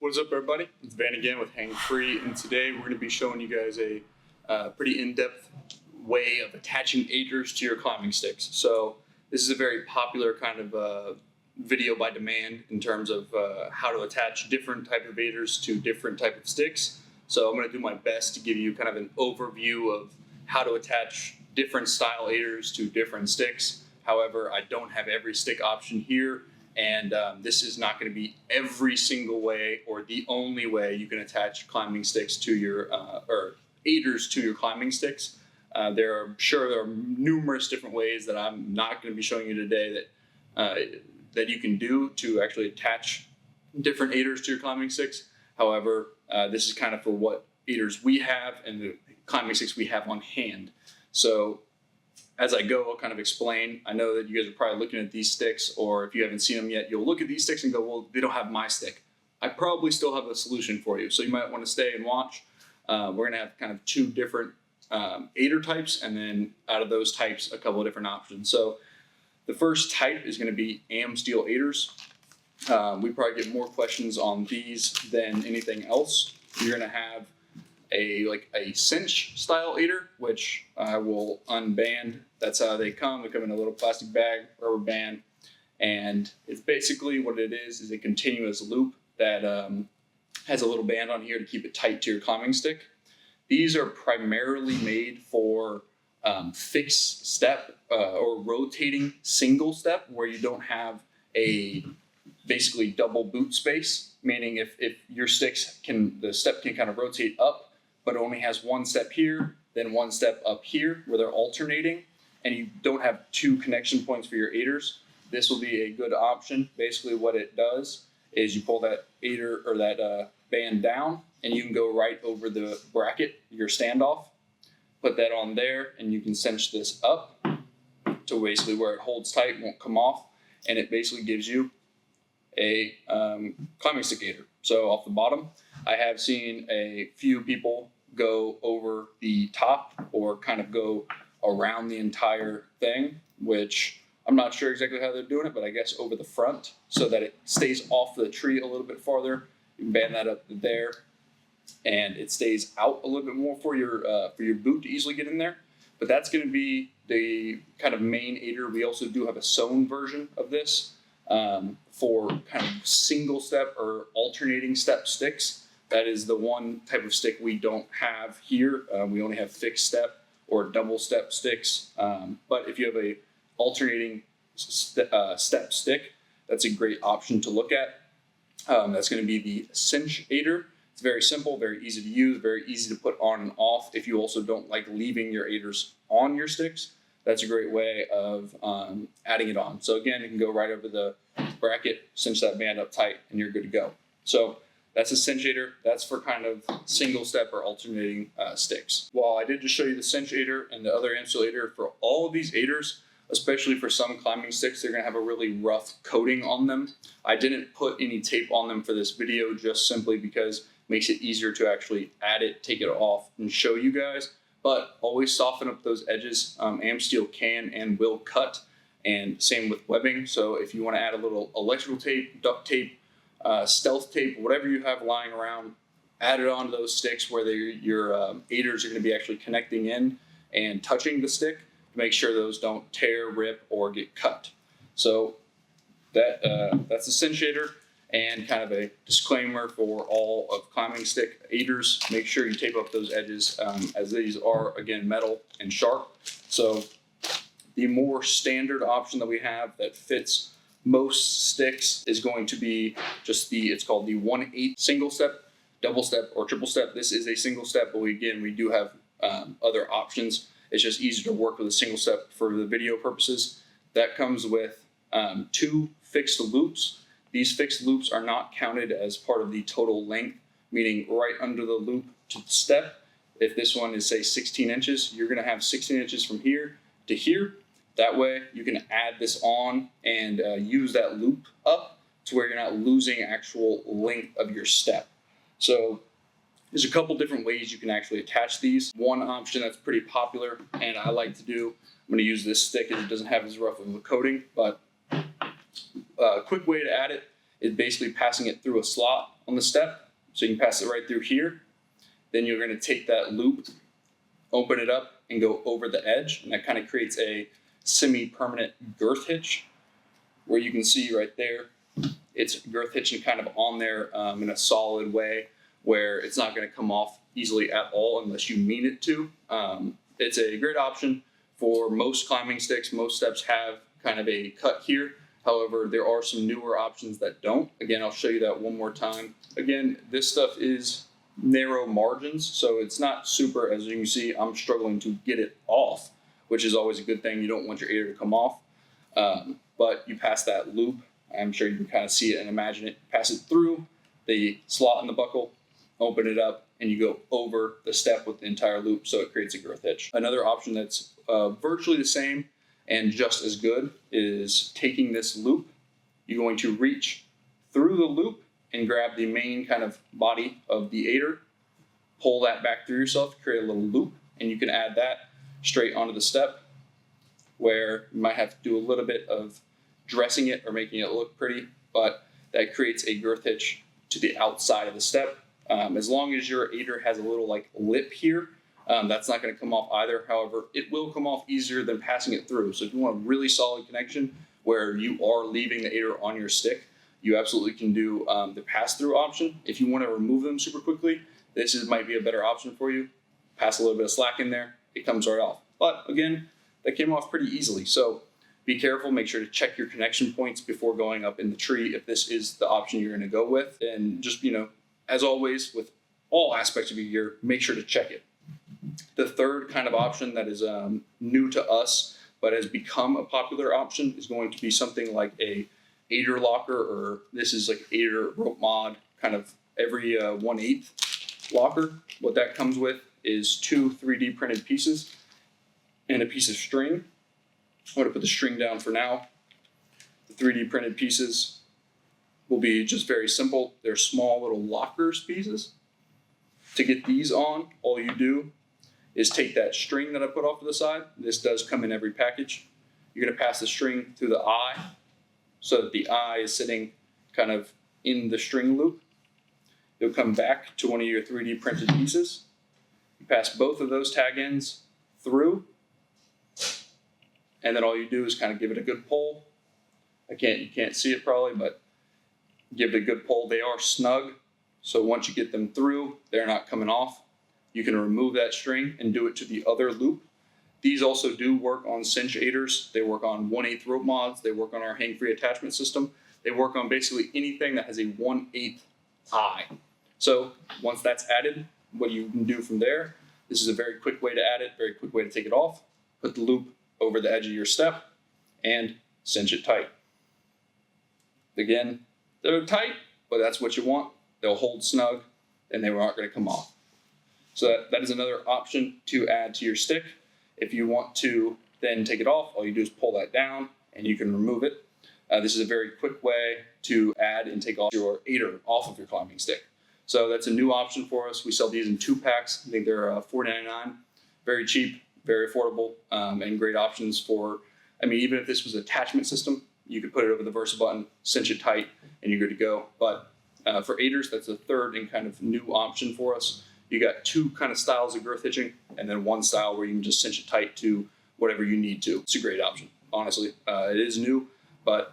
What is up, everybody? It's Van again with Hang Free, and today we're going to be showing you guys a pretty in-depth way of attaching aiders to your climbing sticks. So this is a very popular kind of video by demand in terms of how to attach different type of aiders to different type of sticks. So I'm going to do my best to give you kind of an overview of how to attach different style aiders to different sticks. However, I don't have every stick option here. And this is not going to be every single way or the only way you can attach climbing sticks to your, or aiders to your climbing sticks. There are numerous different ways that I'm not going to be showing you today that you can do to actually attach different aiders to your climbing sticks. However, this is kind of for what aiders we have and the climbing sticks we have on hand. So as I go, I'll kind of explain. I know that you guys are probably looking at these sticks, or if you haven't seen them yet, you'll look at these sticks and go, well, they don't have my stick. I probably still have a solution for you. So you might want to stay and watch. We're going to have kind of two different aider types, and then out of those types, a couple of different options. So the first type is going to be Amsteel Aiders. We probably get more questions on these than anything else. You're going to have a cinch style aider, which I will unband. That's how they come. They come in a little plastic bag, rubber band, and it's basically what it is a continuous loop that has a little band on here to keep it tight to your climbing stick. These are primarily made for fixed step or rotating single step, where you don't have a basically double boot space, meaning if your sticks the step can kind of rotate up, but it only has one step here, then one step up here where they're alternating, and you don't have two connection points for your aiders. This will be a good option. Basically what it does is you pull that aider or that band down, and you can go right over the bracket, your standoff, put that on there, and you can cinch this up to basically where it holds tight, won't come off, and it basically gives you a climbing stick aider. So off the bottom, I have seen a few people go over the top or kind of go around the entire thing, which I'm not sure exactly how they're doing it, but I guess over the front so that it stays off the tree a little bit farther. You can band that up there, and it stays out a little bit more for your boot to easily get in there. But that's going to be the kind of main aider. We also do have a sewn version of this for kind of single step or alternating step sticks. That is the one type of stick we don't have here. We only have fixed step or double step sticks. But if you have a alternating step stick, that's a great option to look at. That's going to be the cinch aider. It's very simple, very easy to use, very easy to put on and off. If you also don't like leaving your aiders on your sticks, that's a great way of adding it on. So again, you can go right over the bracket, cinch that band up tight, and you're good to go. So that's a cinch aider. That's for kind of single step or alternating sticks. While I did just show you the cinch aider and the other Amsteel aider, for all of these aiders, especially for some climbing sticks, they're going to have a really rough coating on them. I didn't put any tape on them for this video just simply because it makes it easier to actually add it, take it off, and show you guys. But always soften up those edges. Amsteel can and will cut, and same with webbing. So if you want to add a little electrical tape, duct tape, stealth tape, whatever you have lying around, add it onto those sticks where your aiders are going to be actually connecting in and touching the stick to make sure those don't tear, rip, or get cut. So that's a cinch aider. And kind of a disclaimer for all of climbing stick aiders, make sure you tape up those edges, as these are, again, metal and sharp. So the more standard option that we have that fits most sticks is going to be just it's called the 1/8 single step, double step, or triple step. This is a single step, but we do have other options. It's just easier to work with a single step for the video purposes. That comes with 2 fixed loops. These fixed loops are not counted as part of the total length, meaning right under the loop to the step. If this one is, say, 16 inches, you're going to have 16 inches from here to here. That way you can add this on and use that loop up to where you're not losing actual length of your step. So there's a couple different ways you can actually attach these. One option that's pretty popular and I like to do, I'm going to use this stick as it doesn't have as rough of a coating, but a quick way to add it is basically passing it through a slot on the step, so you can pass it right through here. Then you're going to take that loop, open it up, and go over the edge, and that kind of creates a semi-permanent girth hitch, where you can see right there, it's girth hitching kind of on there in a solid way, where it's not going to come off easily at all unless you mean it to. It's a great option for most climbing sticks. Most steps have kind of a cut here. However, there are some newer options that don't. Again, I'll show you that one more time. Again, this stuff is narrow margins, so it's not super, as you can see, I'm struggling to get it off, which is always a good thing. You don't want your Ader to come off. But you pass that loop. I'm sure you can kind of see it and imagine it. Pass it through the slot in the buckle, open it up, and you go over the step with the entire loop, so it creates a girth hitch. Another option that's virtually the same and just as good is taking this loop. You're going to reach through the loop and grab the main kind of body of the Ader, pull that back through yourself, create a little loop, and you can add that straight onto the step, where you might have to do a little bit of dressing it or making it look pretty, but that creates a girth hitch to the outside of the step. As long as your Ader has a little like lip here, that's not going to come off either. However, it will come off easier than passing it through. So if you want a really solid connection where you are leaving the Ader on your stick, you absolutely can do the pass-through option. If you want to remove them super quickly, might be a better option for you. Pass a little bit of slack in there, it comes right off. But again, that came off pretty easily. So be careful, make sure to check your connection points before going up in the tree if this is the option you're going to go with. And just, as always, with all aspects of your gear, make sure to check it. The third kind of option that is new to us, but has become a popular option, is going to be something like a Ader locker, or this is like Ader rope mod, kind of every 1/8 locker. What that comes with is 2 3D printed pieces and a piece of string. I'm going to put the string down for now. The 3D printed pieces will be just very simple. They're small little lockers pieces. To get these on, all you do is take that string that I put off to the side. This does come in every package. You're going to pass the string through the eye so that the eye is sitting kind of in the string loop. You'll come back to one of your 3D printed pieces. You pass both of those tag ends through, and then all you do is kind of give it a good pull. You can't see it probably, but give it a good pull. They are snug, so once you get them through, they're not coming off. You can remove that string and do it to the other loop. These also do work on cinch Aders. They work on 1/8 rope mods. They work on our hang-free attachment system. They work on basically anything that has a 1/8 eye. So once that's added, what you can do from there, this is a very quick way to add it, very quick way to take it off. Put the loop over the edge of your step and cinch it tight. Again, they're tight, but that's what you want. They'll hold snug and they aren't going to come off. So that is another option to add to your stick. If you want to then take it off, all you do is pull that down and you can remove it. This is a very quick way to add and take off your Ader off of your climbing stick. So that's a new option for us. We sell these in 2 packs. I think they're $4.99. Very cheap, very affordable, and great options for, even if this was an attachment system, you could put it over the Versa button, cinch it tight, and you're good to go. But for Aders, that's a third and kind of new option for us. You got 2 kind of styles of girth hitching, and then 1 style where you can just cinch it tight to whatever you need to. It's a great option, honestly. It is new, but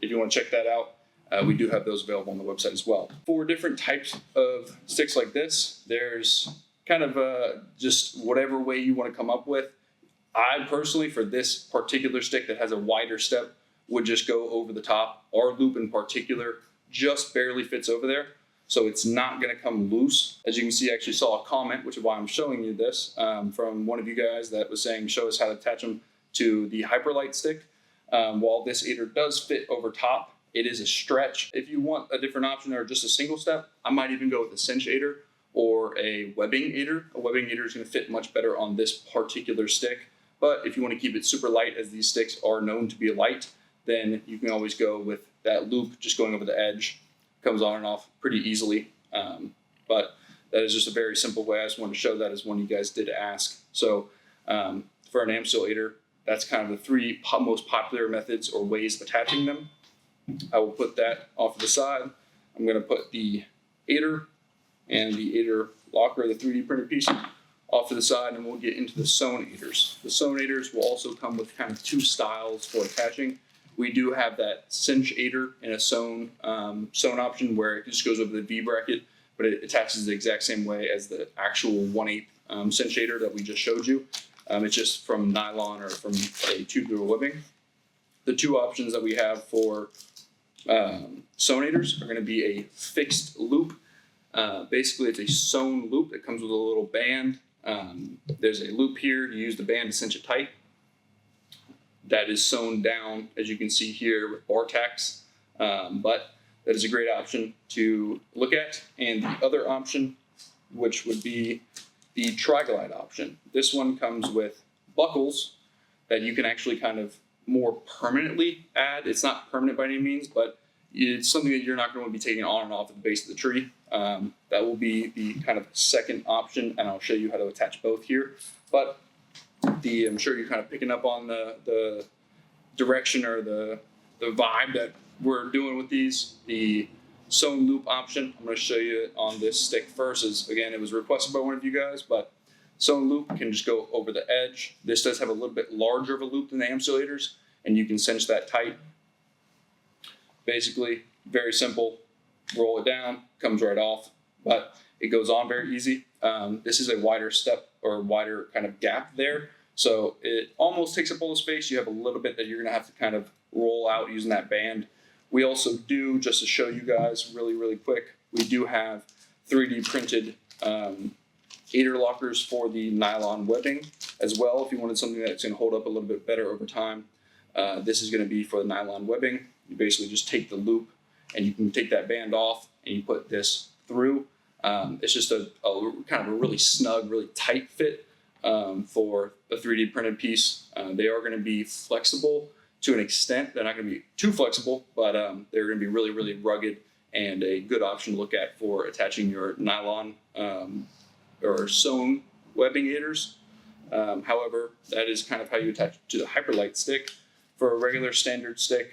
if you want to check that out, we do have those available on the website as well. For different types of sticks like this, there's kind of just whatever way you want to come up with. I personally, for this particular stick that has a wider step, would just go over the top. Our loop in particular just barely fits over there, so it's not going to come loose. As you can see, I actually saw a comment, which is why I'm showing you this, from one of you guys that was saying, show us how to attach them to the Hyperlight stick. While this Ader does fit over top, it is a stretch. If you want a different option or just a single step, I might even go with a cinch Ader or a webbing Ader. A webbing Ader is going to fit much better on this particular stick. But if you want to keep it super light, as these sticks are known to be light, then you can always go with that loop just going over the edge. Comes on and off pretty easily. But that is just a very simple way. I just wanted to show that as one you guys did ask. So for an Amsteel Aider, that's kind of the 3 most popular methods or ways of attaching them. I will put that off to the side. I'm going to put the Ader and the Ader Locker, the 3D printed piece, off to the side, and we'll get into the Sewnators. The Sewnators will also come with kind of two styles for attaching. We do have that cinch Ader and a sewn option where it just goes over the V bracket, but it attaches the exact same way as the actual 1/8 cinch Ader that we just showed you. It's just from nylon or from a tubular webbing. The two options that we have for Sewnators are going to be a fixed loop. Basically, it's a sewn loop that comes with a little band. There's a loop here. You use the band to cinch it tight. That is sewn down, as you can see here, with bar tacks. But that is a great option to look at. And the other option, which would be the Triglide option. This one comes with buckles that you can actually kind of more permanently add. It's not permanent by any means, but it's something that you're not going to be taking on and off at the base of the tree. That will be the kind of second option, and I'll show you how to attach both here. But I'm sure you're kind of picking up on the direction or the vibe that we're doing with these. The sewn loop option, I'm going to show you on this stick first. Again, it was requested by one of you guys, but sewn loop can just go over the edge. This does have a little bit larger of a loop than the Amsteel Aiders, and you can cinch that tight. Basically, very simple. Roll it down, comes right off, but it goes on very easy. This is a wider step or wider kind of gap there, so it almost takes up all the space. You have a little bit that you're going to have to kind of roll out using that band. We also do, just to show you guys really quick, we do have 3D printed Ader Lockers for the nylon webbing as well. If you wanted something that's going to hold up a little bit better over time, this is going to be for the nylon webbing. You basically just take the loop and you can take that band off and you put this through. It's just a kind of a really snug, really tight fit for a 3D printed piece. They are going to be flexible to an extent. They're not going to be too flexible, but they're going to be really rugged and a good option to look at for attaching your nylon or sewn webbing aiders. However, that is kind of how you attach it to the Hyperlite stick. For a regular standard stick,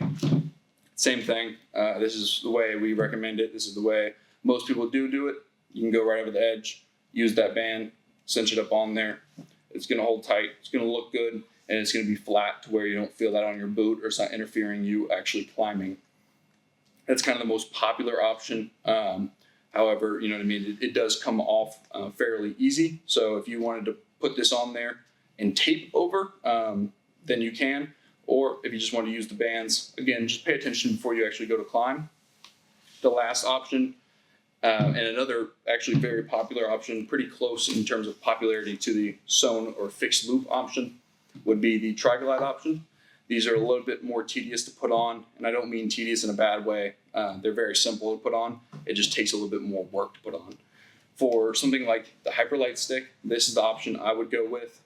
same thing. This is the way we recommend it. This is the way most people do it. You can go right over the edge, use that band, cinch it up on there. It's going to hold tight. It's going to look good, and it's going to be flat to where you don't feel that on your boot or it's not interfering you actually climbing. That's kind of the most popular option. However, you know what I mean? It does come off fairly easy. So if you wanted to put this on there and tape over, then you can. Or if you just want to use the bands, again, just pay attention before you actually go to climb. The last option, and another actually very popular option, pretty close in terms of popularity to the sewn or fixed loop option, would be the Triglide option. These are a little bit more tedious to put on, and I don't mean tedious in a bad way. They're very simple to put on. It just takes a little bit more work to put on. For something like the Hyperlite stick, this is the option I would go with.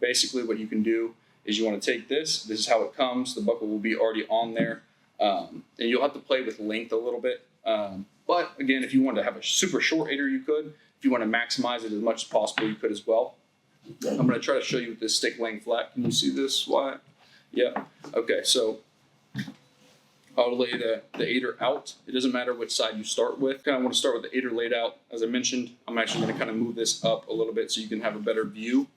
Basically what you can do is you want to take this is how it comes. The buckle will be already on there. And you'll have to play with length a little bit. But again, if you want to have a super short Ader, you could. If you want to maximize it as much as possible, you could as well. I'm going to try to show you with this stick laying flat. Can you see this, Wyatt? Yeah. Okay, so I'll lay the Ader out. It doesn't matter which side you start with. Kind of want to start with the Ader laid out. As I mentioned, I'm actually going to kind of move this up a little bit so you can have a better view.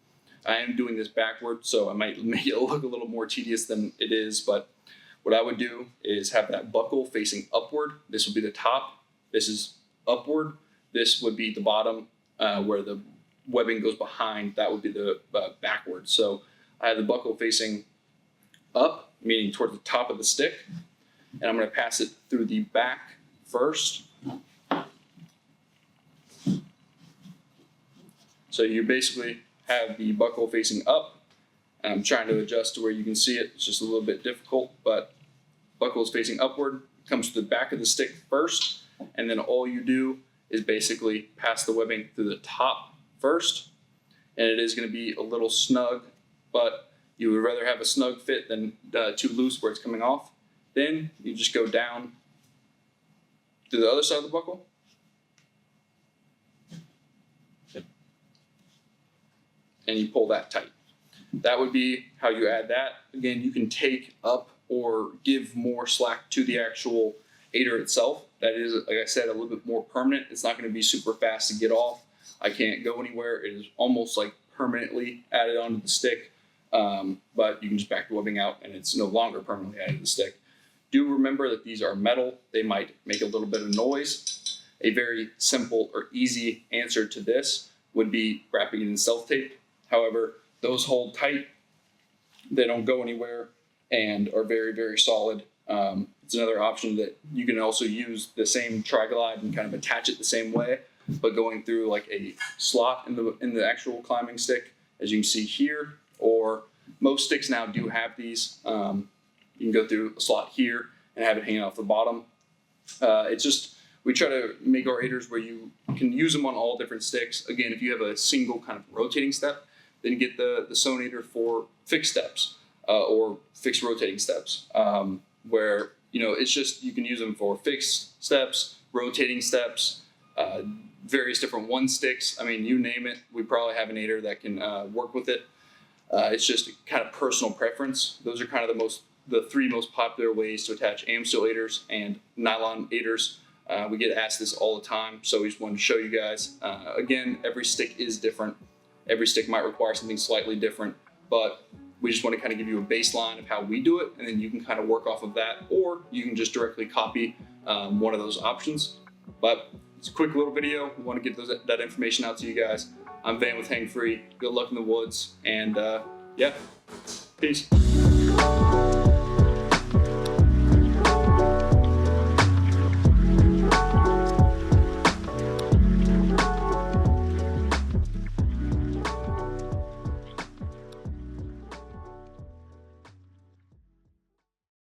I am doing this backward, so I might make it look a little more tedious than it is, but what I would do is have that buckle facing upward. This would be the top. This is upward. This would be the bottom where the webbing goes behind. That would be the backward. So I have the buckle facing up, meaning toward the top of the stick, and I'm going to pass it through the back first. So you basically have the buckle facing up. I'm trying to adjust to where you can see it. It's just a little bit difficult, but buckle is facing upward, comes to the back of the stick first, and then all you do is basically pass the webbing through the top first, and it is going to be a little snug, but you would rather have a snug fit than too loose where it's coming off. Then you just go down to the other side of the buckle. And you pull that tight. That would be how you add that. Again, you can take up or give more slack to the actual aider itself. That is, like I said, a little bit more permanent. It's not going to be super fast to get off. I can't go anywhere. It is almost like permanently added onto the stick, but you can just back the webbing out and it's no longer permanently added to the stick. Do remember that these are metal. They might make a little bit of noise. A very simple or easy answer to this would be wrapping it in self-tape. However, those hold tight. They don't go anywhere and are very, very solid. It's another option that you can also use the same Triglide and kind of attach it the same way, but going through like a slot in the actual climbing stick, as you can see here, or most sticks now do have these. You can go through a slot here and have it hanging off the bottom. It's just, we try to make our aiders where you can use them on all different sticks. Again, if you have a single kind of rotating step, then you get the Sewnator for fixed steps or fixed rotating steps, where, you know, it's just, you can use them for fixed steps, rotating steps, various different one sticks. I mean, you name it, we probably have an aider that can work with it. It's just kind of personal preference. Those are kind of the three most popular ways to attach Amsteel aiders and nylon aiders. We get asked this all the time, so we just wanted to show you guys. Again, every stick is different. Every stick might require something slightly different, but we just want to kind of give you a baseline of how we do it, and then you can kind of work off of that, or you can just directly copy one of those options. But it's a quick little video. We want to get that information out to you guys. I'm Van with Hang Free. Good luck in the woods, and yeah, peace.